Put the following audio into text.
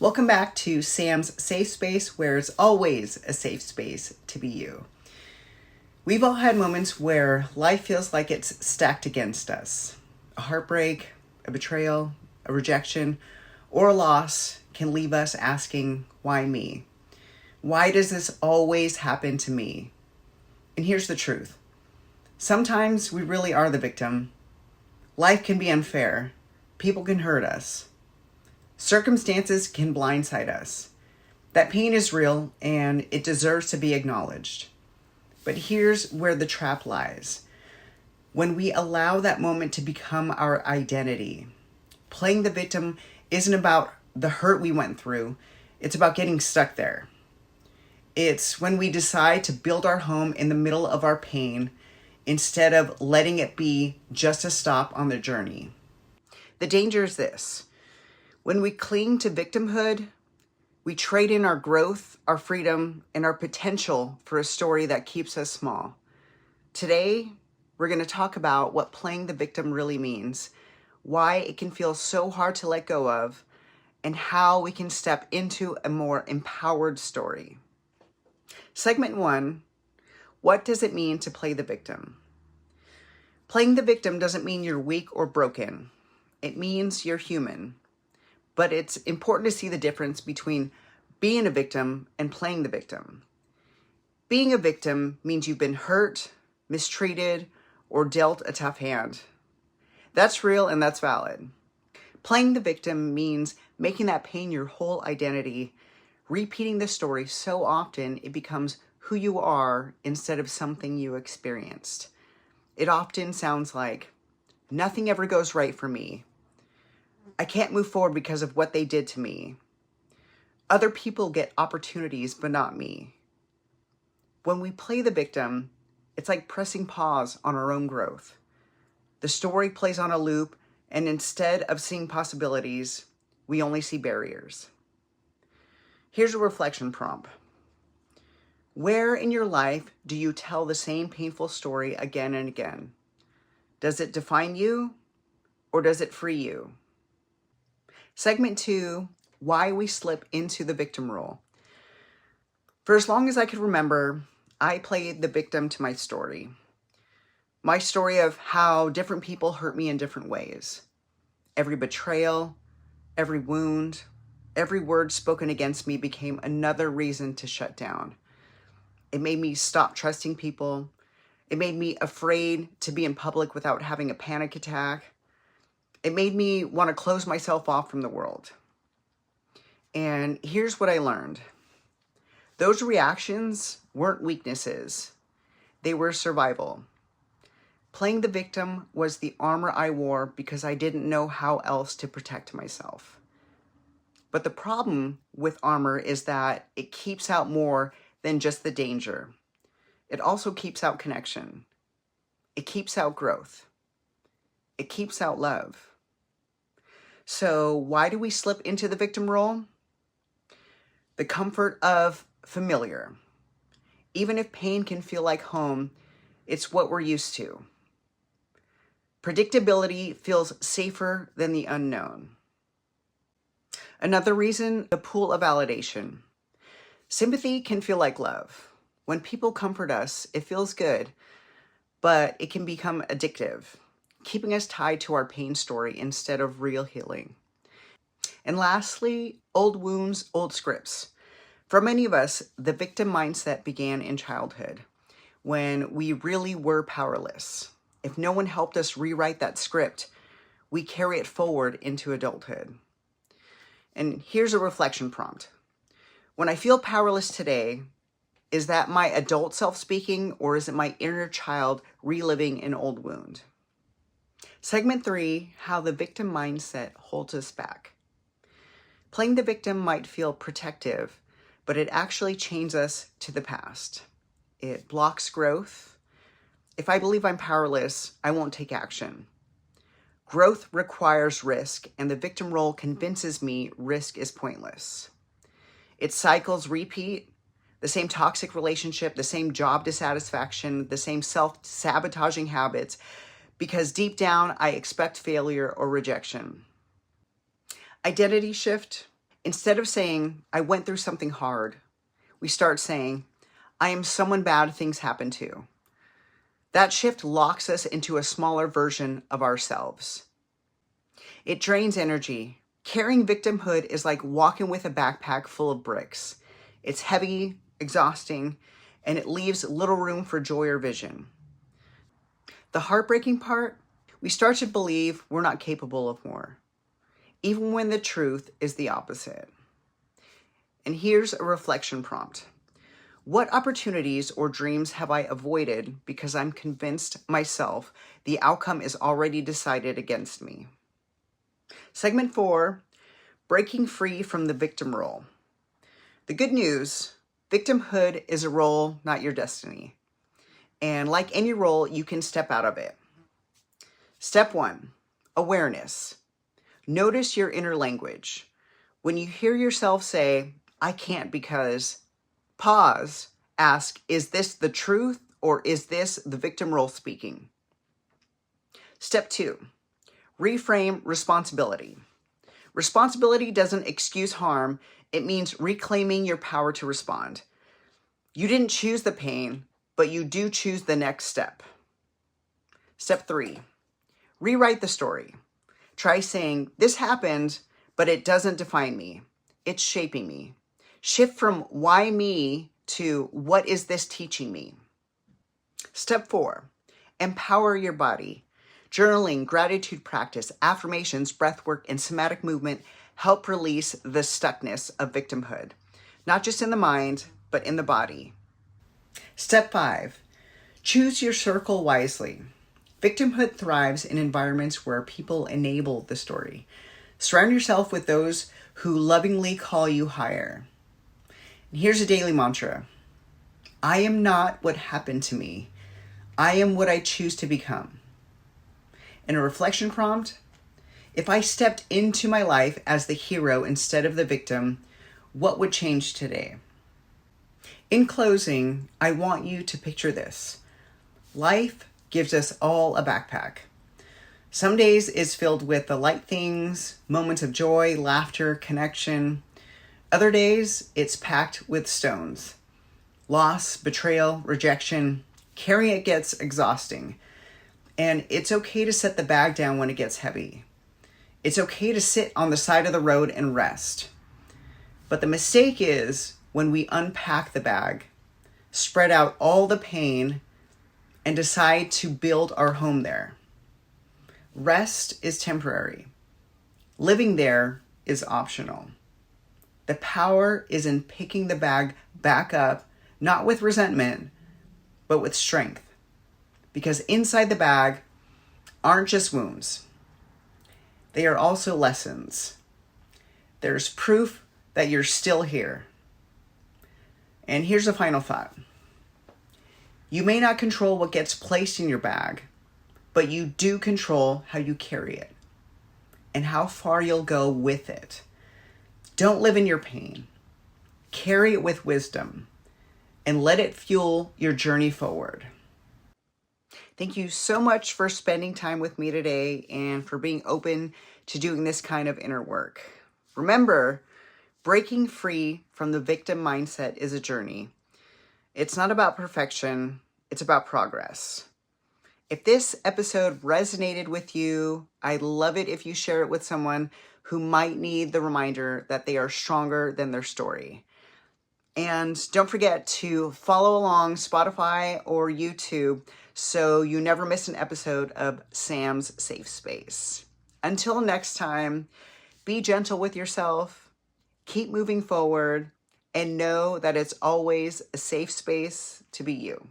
Welcome back to Sam's Safe Space, where it's always a safe space to be you. We've all had moments where life feels like it's stacked against us. A heartbreak, a betrayal, a rejection, or a loss can leave us asking, why me? Why does this always happen to me? And here's the truth. Sometimes we really are the victim. Life can be unfair. People can hurt us. Circumstances can blindside us. That pain is real and it deserves to be acknowledged. But here's where the trap lies. When we allow that moment to become our identity, playing the victim isn't about the hurt we went through. It's about getting stuck there. It's when we decide to build our home in the middle of our pain instead of letting it be just a stop on the journey. The danger is this. When we cling to victimhood, we trade in our growth, our freedom, and our potential for a story that keeps us small. Today, we're going to talk about what playing the victim really means, why it can feel so hard to let go of, and how we can step into a more empowered story. Segment 1, what does it mean to play the victim? Playing the victim doesn't mean you're weak or broken. It means you're human. But it's important to see the difference between being a victim and playing the victim. Being a victim means you've been hurt, mistreated, or dealt a tough hand. That's real and that's valid. Playing the victim means making that pain your whole identity, repeating the story so often it becomes who you are instead of something you experienced. It often sounds like, nothing ever goes right for me. I can't move forward because of what they did to me. Other people get opportunities, but not me. When we play the victim, it's like pressing pause on our own growth. The story plays on a loop, and instead of seeing possibilities, we only see barriers. Here's a reflection prompt. Where in your life do you tell the same painful story again and again? Does it define you, or does it free you? Segment 2, why we slip into the victim role. For as long as I could remember, I played the victim to my story. My story of how different people hurt me in different ways. Every betrayal, every wound, every word spoken against me became another reason to shut down. It made me stop trusting people. It made me afraid to be in public without having a panic attack. It made me want to close myself off from the world. And here's what I learned. Those reactions weren't weaknesses. They were survival. Playing the victim was the armor I wore because I didn't know how else to protect myself. But the problem with armor is that it keeps out more than just the danger. It also keeps out connection. It keeps out growth. It keeps out love. So why do we slip into the victim role? The comfort of familiar. Even if pain can feel like home, it's what we're used to. Predictability feels safer than the unknown. Another reason, the pool of validation. Sympathy can feel like love. When people comfort us, it feels good, but it can become addictive, keeping us tied to our pain story instead of real healing. And lastly, old wounds, old scripts. For many of us, the victim mindset began in childhood, when we really were powerless. If no one helped us rewrite that script, we carry it forward into adulthood. And here's a reflection prompt. When I feel powerless today, is that my adult self speaking, or is it my inner child reliving an old wound? Segment 3, how the victim mindset holds us back. Playing the victim might feel protective, but it actually chains us to the past. It blocks growth. If I believe I'm powerless, I won't take action. Growth requires risk, and the victim role convinces me risk is pointless. Its cycles repeat, the same toxic relationship, the same job dissatisfaction, the same self-sabotaging habits, because deep down, I expect failure or rejection. Identity shift. Instead of saying, I went through something hard, we start saying, I am someone bad things happen to. That shift locks us into a smaller version of ourselves. It drains energy. Carrying victimhood is like walking with a backpack full of bricks. It's heavy, exhausting, and it leaves little room for joy or vision. The heartbreaking part, we start to believe we're not capable of more, even when the truth is the opposite. And here's a reflection prompt. What opportunities or dreams have I avoided because I'm convinced myself the outcome is already decided against me? Segment 4, breaking free from the victim role. The good news, victimhood is a role, not your destiny. And like any role, you can step out of it. Step 1, awareness. Notice your inner language. When you hear yourself say, I can't because, pause, ask, is this the truth or is this the victim role speaking? Step 2, reframe responsibility. Responsibility doesn't excuse harm. It means reclaiming your power to respond. You didn't choose the pain, but you do choose the next step. Step 3, rewrite the story. Try saying, this happened, but it doesn't define me. It's shaping me. Shift from why me to what is this teaching me? Step 4, empower your body. Journaling, gratitude practice, affirmations, breath work, and somatic movement help release the stuckness of victimhood, not just in the mind, but in the body. Step 5, choose your circle wisely. Victimhood thrives in environments where people enable the story. Surround yourself with those who lovingly call you higher. And here's a daily mantra. I am not what happened to me. I am what I choose to become. And a reflection prompt, if I stepped into my life as the hero instead of the victim, what would change today? In closing, I want you to picture this. Life gives us all a backpack. Some days is filled with the light things, moments of joy, laughter, connection. Other days, it's packed with stones. Loss, betrayal, rejection. Carrying it gets exhausting. And it's okay to set the bag down when it gets heavy. It's okay to sit on the side of the road and rest. But the mistake is when we unpack the bag, spread out all the pain, and decide to build our home there. Rest is temporary. Living there is optional. The power is in picking the bag back up, not with resentment, but with strength. Because inside the bag aren't just wounds. They are also lessons. There's proof that you're still here. And here's a final thought. You may not control what gets placed in your bag, but you do control how you carry it and how far you'll go with it. Don't live in your pain. Carry it with wisdom and let it fuel your journey forward. Thank you so much for spending time with me today and for being open to doing this kind of inner work. Remember, breaking free from the victim mindset is a journey. It's not about perfection, it's about progress. If this episode resonated with you, I'd love it if you share it with someone who might need the reminder that they are stronger than their story. And don't forget to follow along Spotify or YouTube so you never miss an episode of Sam's Safe Space. Until next time, be gentle with yourself, keep moving forward, and know that it's always a safe space to be you.